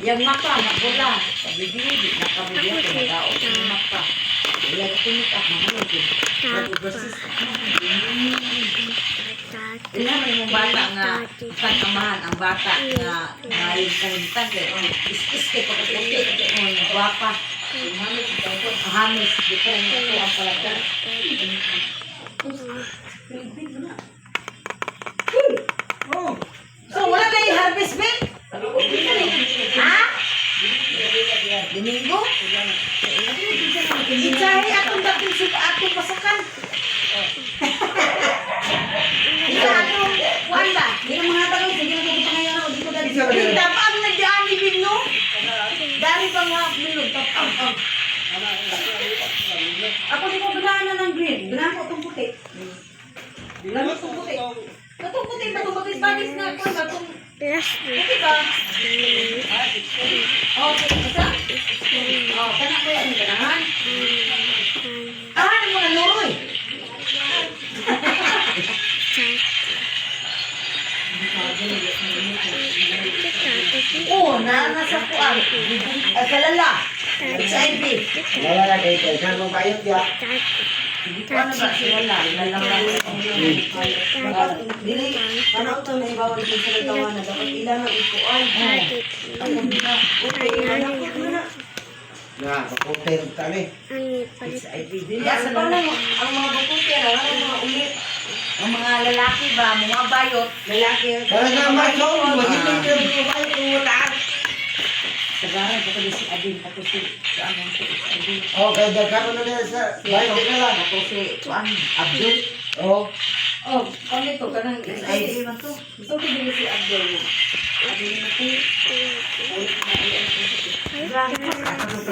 Yang maka, magula. Pabibili, nakabibili, kumagao. Yang maka. Ilang tinik at mahalo din. Nag-overseas. Ilan yung bata nga katamahan ang bata nga ngayon kahintang kaya is kay pagkakulit ang guwapa hamis dito rin ito ang palagay so wala na yung harvest bin? Ha? Domingo? Itsahe akong dating suka atong pasukan wala. Hindi na mga tanong. Sige na kung pangayon ako. Dito dali. Hindi tapang nag-diaan ni Bino. Dari pa nga Bino. Tapang. Ako di ko ganahan na ng green. Ganahan ko itong puti. Ganahan ko itong puti. Itong puti ba itong bagis-bagis na ako. Itong puti ba? Okay. Isa? Kana ko yan. Ganahan. Ano mga loroy? Nasa kuan. Kalala. HIV. Wala na kayo. Saan mong bayot ya? Ano ba sila lang? Dili, ano ito na ibawa dito sa nagtawanan. Dapat ilan ang ikuan. Okay, ilan ang ikuan. Na, makutin kami. HIV. Dili, asa na ang mga bukuti, ang mga ulit. Ang mga lalaki ba, mga bayot, lalaki. Para nga masong, magiging yung bayot yung utaan. Sagaran ko kasi si Adin, ako si anong si Adin. Okay, dagkaroon na nila sa bayot na lang. Ako si Abdul. Oo. Oh, ano ito? Kanang ID man to. Ito ko si Abdul. Adin na ito. Ulit na iyan. Grabe ka. Ano ito?